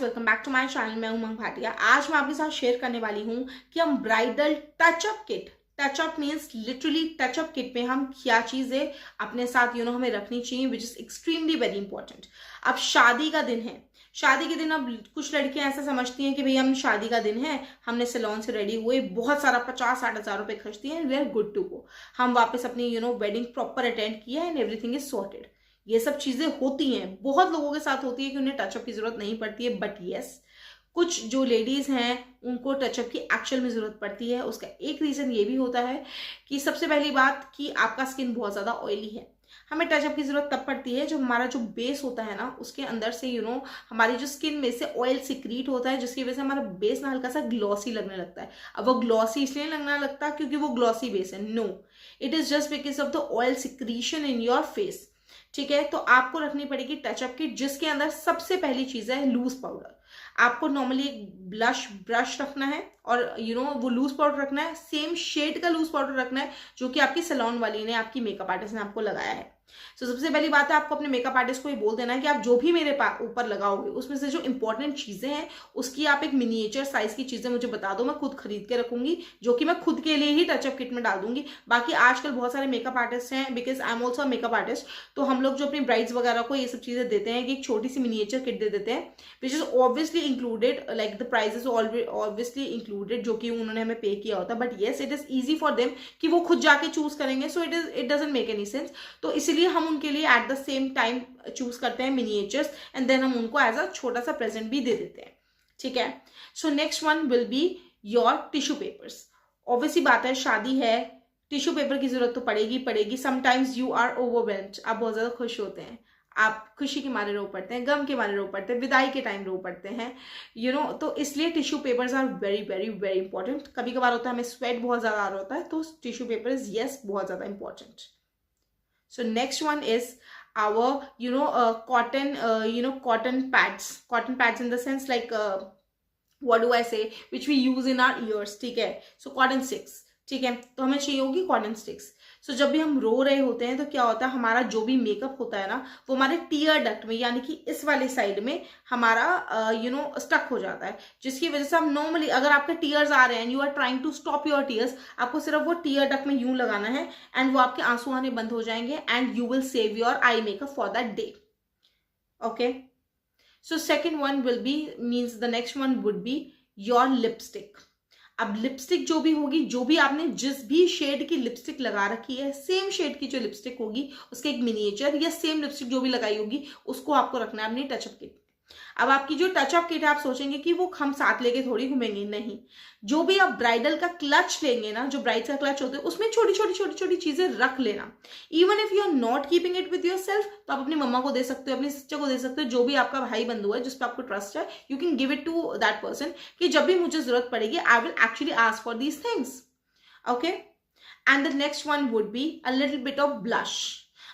Welcome back to my channel. मैं उमंग भाटिया। आज मैं आपके साथ शेयर करने वाली हूँ कि हम bridal touch-up kit, touch-up means literally touch-up kit में हम क्या चीज़ें अपने साथ हमें रखनी चाहिए, which is extremely very important. अब शादी का दिन है, शादी के दिन अब कुछ लड़कियां ऐसा समझती हैं कि भैया हम शादी का दिन है, हमने सैलून से रेडी हुए, बहुत सारा 50-60 हज़ार रुपये खर्चती हैं, we are good to go, हम वापस अपनी वेडिंग प्रॉपर अटेंड किया एंड एवरीथिंग इज सॉर्टेड। ये सब चीजें होती हैं, बहुत लोगों के साथ होती है कि उन्हें टचअप की जरूरत नहीं पड़ती है, बट यस, कुछ जो लेडीज हैं उनको टचअप की एक्चुअल में जरूरत पड़ती है। उसका एक रीजन ये भी होता है कि सबसे पहली बात कि आपका स्किन बहुत ज्यादा ऑयली है। हमें टचअप की जरूरत तब पड़ती है जब हमारा जो बेस होता है ना, उसके अंदर से हमारी जो स्किन में से ऑयल सिक्रीट होता है, जिसकी वजह से हमारा बेस ना हल्का सा ग्लॉसी लगने लगता है। अब वो ग्लॉसी इसलिए लगने लगता है क्योंकि वो ग्लॉसी बेस है, no, it is just because of the oil secretion in your face. ठीक है, तो आपको रखनी पड़ेगी टचअप किट, जिसके अंदर सबसे पहली चीज है लूज पाउडर। आपको नॉर्मली एक ब्लश ब्रश रखना है और वो लूज पाउडर रखना है, सेम शेड का लूज पाउडर रखना है जो कि आपकी सैलून वाली ने, आपकी मेकअप आर्टिस्ट ने आपको लगाया है। तो सबसे पहली बात है, आपको अपने मेकअप आर्टिस्ट को ये बोल देना है कि आप जो भी मेरे ऊपर लगाओगे उसमें से जो इंपॉर्टेंट चीजें हैं उसकी आप एक मिनिएचर साइज की चीजें मुझे बता दो, मैं खुद खरीद के रखूंगी, जो कि मैं खुद के लिए ही टचअप किट में डाल दूंगी। बाकी आजकल बहुत सारे मेकअप आर्टिस्ट हैं, because I am also makeup artist, तो हम लोग जो अपनी ब्राइड्स वगैरह को ये सब चीजें देते हैं कि एक छोटी सी मिनिएचर किट दे देते हैं, which is obviously included, like the price is obviously included, जो कि उन्होंने हमें पे किया होता है, but yes it is easy for them कि वो खुद जाके चूज करेंगे, so it doesn't make any sense. तो इसलिए हम उनके लिए at the same time choose करते हैं मिनिएचर्स, एंड देन हम उनको एज अ छोटा सा प्रेजेंट भी दे देते हैं। ठीक है, so next one will be your tissue papers. Obviously बात है, शादी है, टिश्यू पेपर की जरूरत तो पड़ेगी। समटाइम्स यू आर ओवरवेल्म्ड, आप बहुत ज्यादा खुश होते हैं, आप खुशी के मारे रो पड़ते हैं, गम के मारे रो पड़ते हैं, विदाई के टाइम रो पड़ते हैं, तो इसलिए tissue papers are very very very important. कभी कभार होता है हमें स्वेट बहुत ज्यादा आ रहा होता है, तो टिश्यू पेपर्स यस बहुत ज्यादा important. So next one is our cotton pads in the sense like what do I say, which we use in our ears. ठीक है, so cotton sticks, ठीक है, तो हमें चाहिए होगी कॉटन स्टिक्स। सो जब भी हम रो रहे होते हैं तो क्या होता है, हमारा जो भी मेकअप होता है ना, वो हमारे टीयर डक्ट में, यानी कि इस वाले साइड में हमारा स्टक हो जाता है, जिसकी वजह से हम नॉर्मली, अगर आपके टीयर्स आ रहे हैं, you are trying to stop your tears, आपको सिर्फ वो टीयर डक्ट में यूं लगाना है एंड वो आपके आंसू आने बंद हो जाएंगे and you will save your eye makeup for that day. Okay, so second one will be, means the next one would be your lipstick. अब लिपस्टिक जो भी होगी, जो भी आपने जिस भी शेड की लिपस्टिक लगा रखी है, सेम शेड की जो लिपस्टिक होगी उसके एक मिनिएचर, या सेम लिपस्टिक जो भी लगाई होगी उसको आपको रखना है अपनी टचअप किट। अब आपकी जो टचअप किट है, आप सोचेंगे कि वो हम साथ लेके थोड़ी घूमेंगे, नहीं, जो भी आप ब्राइडल का क्लच लेंगे ना, जो ब्राइड का क्लच होता है, उसमें छोटी छोटी चीजें रख लेना। Even if you are not keeping it with yourself, तो आप अपनी मम्मा को दे सकते हो, अपनी सिस्टर को दे सकते हो, जो भी आपका भाई बंधु है जिस पर आपको ट्रस्ट है, you can give it to that person कि जब भी मुझे जरूरत पड़ेगी I will actually ask for these things. Okay, and the next one would be a little bit of blush.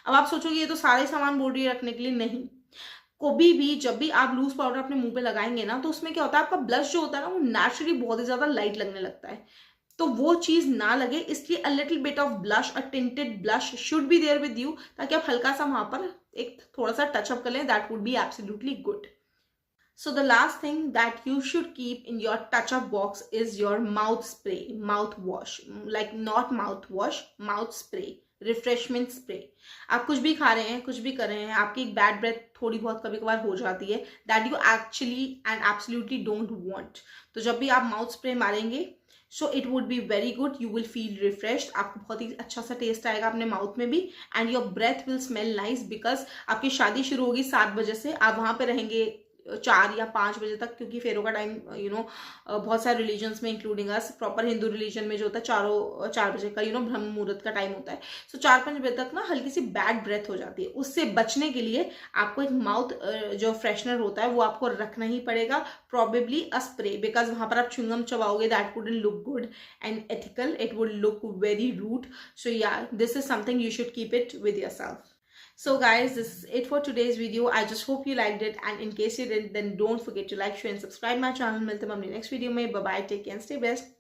अब आप सोचोगे ये तो सारे सामान बोल रही है रखने के लिए, नहीं, कभी भी जब भी आप लूज पाउडर अपने मुंह पे लगाएंगे ना, तो उसमें क्या होता है, आपका ब्लश जो होता है ना, वो नेचुरली बहुत ही ज्यादा लाइट लगने लगता है, तो वो चीज ना लगे, इसलिए a little bit of blush, a tinted blush should be there with you, ताकि आप हल्का सा वहां पर एक थोड़ा सा टचअप कर लें, that would be absolutely good. So the last thing that you should keep in your touch-up box is your mouth spray, mouthwash, like not mouthwash, mouth spray, refreshment spray. आप कुछ भी खा रहे हैं, कुछ भी कर रहे हैं, आपकी एक बैड ब्रेथ थोड़ी बहुत कभी कभार हो जाती है, that you actually and absolutely don't want, तो जब भी आप माउथ स्प्रे मारेंगे, so it would be very good, you will feel refreshed, आपको बहुत ही अच्छा सा टेस्ट आएगा अपने माउथ में भी, and your breath will smell nice, because आपकी शादी शुरू होगी 7 बजे से, आप वहां पे रहेंगे 4 या 5 बजे तक, क्योंकि फेरों का टाइम बहुत सारे रिलीजन्स में इंक्लूडिंग अस, प्रॉपर हिंदू रिलीजन में जो होता है 4 बजे का ब्रह्म मुहूर्त का टाइम होता है, सो 4-5 बजे तक ना हल्की सी बैड ब्रेथ हो जाती है। उससे बचने के लिए आपको एक माउथ जो फ्रेशनर होता है वो आपको रखना ही पड़ेगा, प्रॉबेबली अ स्प्रे, बिकॉज वहां पर आप च्युइंगम चबाओगे, that wouldn't look good and ethical, it would look very rude, so या this is something you should keep it with yourself. So guys, this is it for today's video. I just hope you liked it, and in case you did, then don't forget to like, share and subscribe my channel. मिलते हैं अपनी next video में. Bye bye, take care and stay blessed.